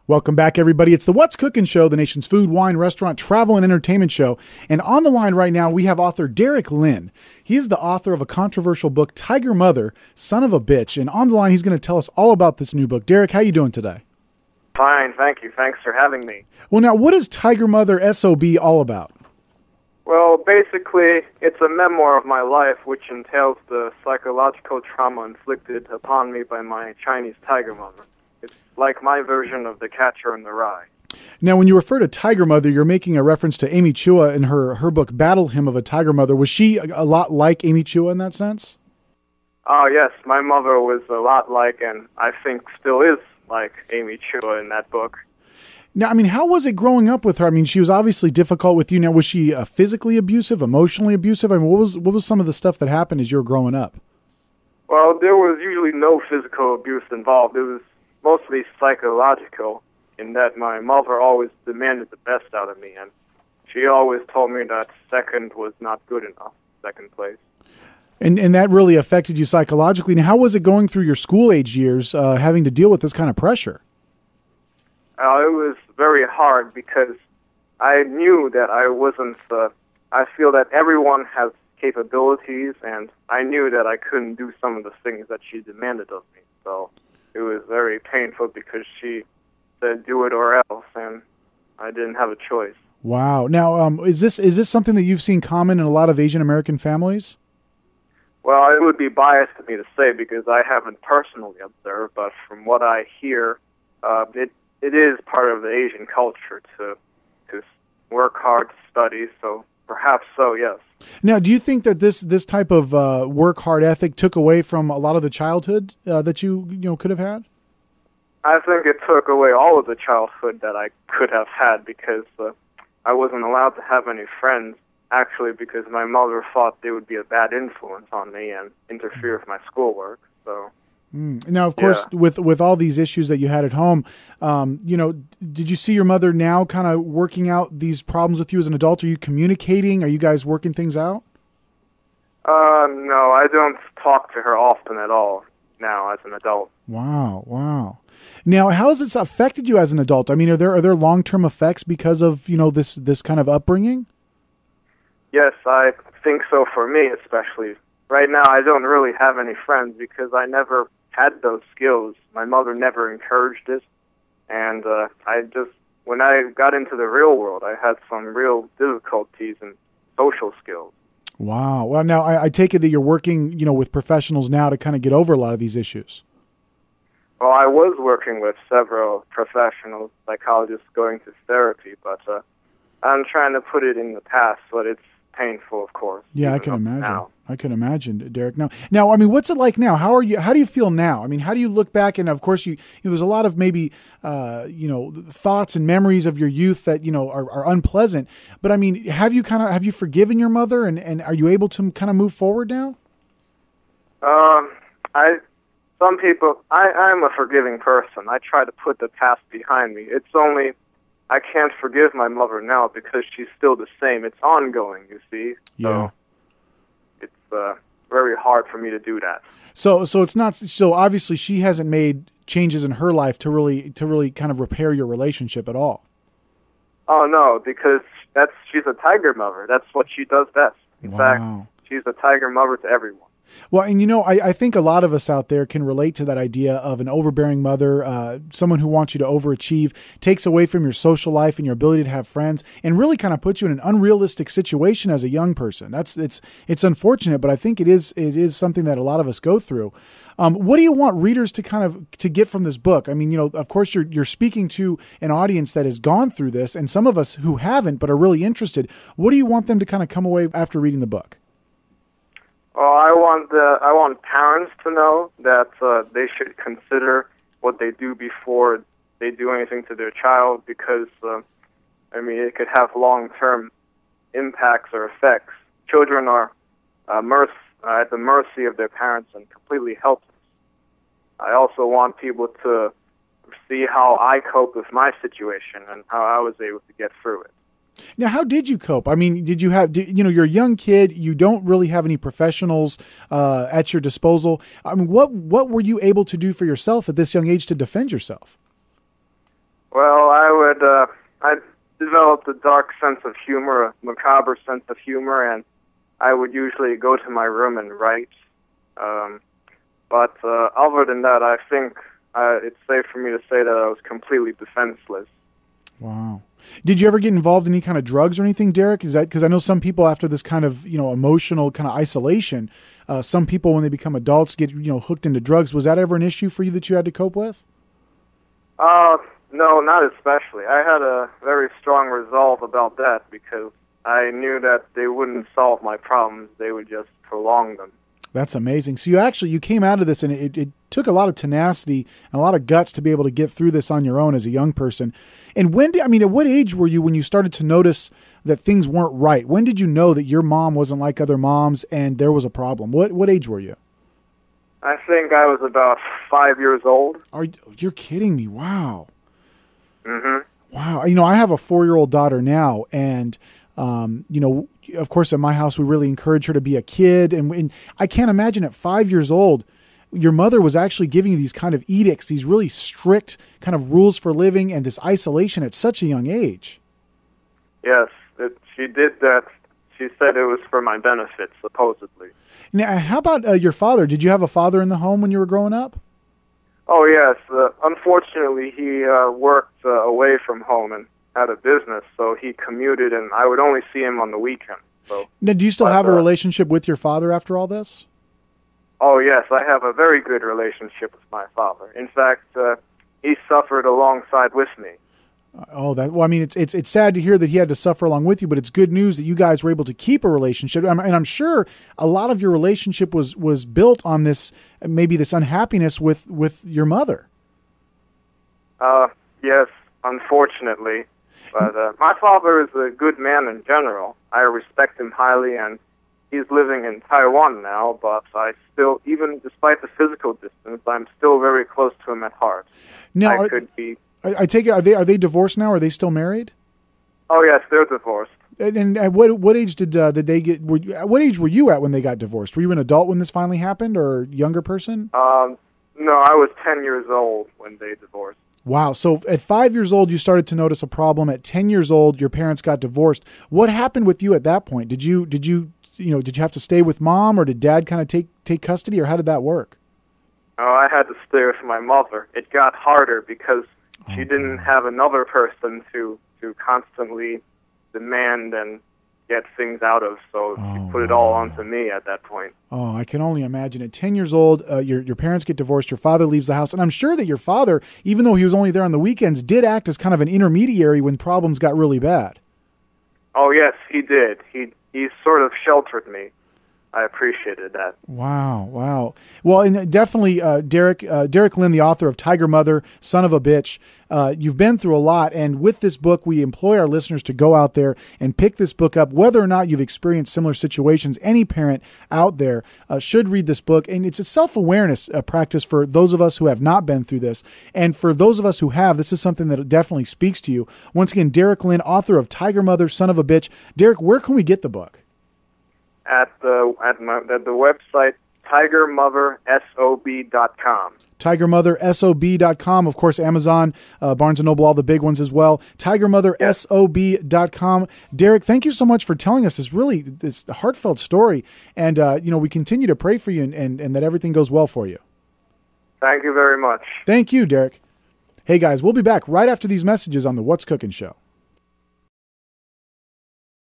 Welcome back, everybody. It's the What's Cooking Show, the nation's food, wine, restaurant, travel, and entertainment show. And on the line right now, we have author Derek Lin. He is the author of a controversial book, Tiger Mother, Son of a Bitch. And on the line, he's going to tell us all about this new book. Derek, how you doing today? Fine, thank you. Thanks for having me. Well, now, what is Tiger Mother SOB all about? Well, basically, it's a memoir of my life, which entails the psychological trauma inflicted upon me by my Chinese tiger mother. It's like my version of The Catcher in the Rye. Now, when you refer to Tiger Mother, you're making a reference to Amy Chua in her book, Battle Hymn of a Tiger Mother. Was she a lot like Amy Chua in that sense? Oh, yes, my mother was a lot like, and I think still is like Amy Chua in that book. Now, I mean, how was it growing up with her? I mean, she was obviously difficult with you. Now, was she physically abusive, emotionally abusive? I mean, what was some of the stuff that happened as you were growing up? Well, there was usually no physical abuse involved. It was mostly psychological, in that my mother always demanded the best out of me, and she always told me that second was not good enough, second place. And that really affected you psychologically. Now, how was it going through your school-age years, having to deal with this kind of pressure? It was very hard because I knew that I wasn't, I feel that everyone has capabilities, and I knew that I couldn't do some of the things that she demanded of me. So it was very painful because she said do it or else, and I didn't have a choice. Wow. Now, is this something that you've seen common in a lot of Asian American families? Well, it would be biased of me to say because I haven't personally observed, but from what I hear, it is part of the Asian culture to work hard to study, so perhaps so, yes. Now, do you think that this type of work hard ethic took away from a lot of the childhood that you could have had? I think it took away all of the childhood that I could have had because I wasn't allowed to have any friends, actually, because my mother thought they would be a bad influence on me and interfere with my schoolwork, so... Now, of course, yeah. with all these issues that you had at home, did you see your mother now kind of working out these problems with you as an adult? Are you communicating? Are you guys working things out? No, I don't talk to her often at all now as an adult. Wow. Now, how has this affected you as an adult? I mean, are there long-term effects because of, this kind of upbringing? Yes, I think so for me especially. Right now, I don't really have any friends because I never had those skills. My mother never encouraged it, and when I got into the real world, I had some real difficulties in social skills. Wow. Well, now I take it that you're working, with professionals now to kind of get over a lot of these issues. Well, I was working with several professional psychologists going to therapy, but I'm trying to put it in the past, but it's painful, of course. Yeah, I can imagine. Now. I can imagine, Derek. Now, I mean, what's it like now? How do you feel now? I mean, how do you look back? And of course, there's a lot of maybe, thoughts and memories of your youth that are unpleasant. But I mean, have you forgiven your mother, and are you able to kind of move forward now? I'm a forgiving person. I try to put the past behind me. It's only I can't forgive my mother now because she's still the same. It's ongoing, you see. Yeah. So it's very hard for me to do that. So it's not. So obviously, she hasn't made changes in her life to really kind of repair your relationship at all. Oh no, because she's a tiger mother. That's what she does best. In fact, she's a tiger mother to everyone. Well, and I think a lot of us out there can relate to that idea of an overbearing mother, someone who wants you to overachieve, takes away from your social life and your ability to have friends, and really kind of puts you in an unrealistic situation as a young person. It's unfortunate, but I think it is something that a lot of us go through. What do you want readers to get from this book? I mean, of course, you're speaking to an audience that has gone through this, and some of us who haven't but are really interested. What do you want them to kind of come away after reading the book? Well, I want parents to know that they should consider what they do before they do anything to their child because, it could have long-term impacts or effects. Children are at the mercy of their parents and completely helpless. I also want people to see how I cope with my situation and how I was able to get through it. Now, how did you cope? I mean, you're a young kid. You don't really have any professionals at your disposal. I mean, what were you able to do for yourself at this young age to defend yourself? Well, I developed a dark sense of humor, a macabre sense of humor, and I would usually go to my room and write. But other than that, I think it's safe for me to say that I was completely defenseless. Wow. Did you ever get involved in any kind of drugs or anything, Derek? Is that because I know some people after this kind of emotional kind of isolation, some people when they become adults get hooked into drugs. Was that ever an issue for you that you had to cope with? No, not especially. I had a very strong resolve about that because I knew that they wouldn't solve my problems; they would just prolong them. That's amazing. So you came out of this, and it took a lot of tenacity and a lot of guts to be able to get through this on your own as a young person. And at what age were you when you started to notice that things weren't right? When did you know that your mom wasn't like other moms and there was a problem? What age were you? I think I was about 5 years old. You're kidding me. Wow. Mm-hmm. Wow. I have a 4-year-old daughter now, and of course, at my house, we really encourage her to be a kid. And I can't imagine at 5 years old, your mother was actually giving you these kind of edicts, these really strict kind of rules for living and this isolation at such a young age. Yes, she did that. She said it was for my benefit, supposedly. Now, how about your father? Did you have a father in the home when you were growing up? Oh, yes. Unfortunately, he worked away from home and had a business, so he commuted, and I would only see him on the weekend. So, now, do you still have a relationship with your father after all this? Oh, yes. I have a very good relationship with my father. In fact, he suffered alongside with me. It's sad to hear that he had to suffer along with you, but it's good news that you guys were able to keep a relationship. And I'm sure a lot of your relationship was built on this, maybe this unhappiness with your mother. Yes, unfortunately. But my father is a good man in general. I respect him highly, and he's living in Taiwan now, but I still, even despite the physical distance, I'm still very close to him at heart. Now, I take it, are they divorced now? Or are they still married? Oh, yes, they're divorced. And at what age did they get? What age were you at when they got divorced? Were you an adult when this finally happened, or younger person? No, I was 10 years old when they divorced. Wow. So at 5 years old, you started to notice a problem. At 10 years old, your parents got divorced. What happened with you at that point? Did you have to stay with mom, or did dad kind of take custody, or how did that work? Oh, I had to stay with my mother. It got harder because she didn't have another person to constantly demand and get things out of, so she put it all onto me at that point. Oh, I can only imagine. At 10 years old, your parents get divorced, your father leaves the house, and I'm sure that your father, even though he was only there on the weekends, did act as kind of an intermediary when problems got really bad. Oh, yes, he did. He sort of sheltered me. I appreciated that. Wow. Well, and definitely, Derek Lynn, the author of Tiger Mother, Son of a Bitch, you've been through a lot. And with this book, we employ our listeners to go out there and pick this book up. Whether or not you've experienced similar situations, any parent out there should read this book. And it's a self-awareness practice for those of us who have not been through this. And for those of us who have, this is something that definitely speaks to you. Once again, Derek Lynn, author of Tiger Mother, Son of a Bitch. Derek, where can we get the book? At the website tigermothersob.com. tigermothersob.com. Of course, Amazon, Barnes & Noble, all the big ones as well. tigermothersob.com. Derek, thank you so much for telling us this heartfelt story. And, we continue to pray for you and that everything goes well for you. Thank you very much. Thank you, Derek. Hey, guys, we'll be back right after these messages on The What's Cooking Show.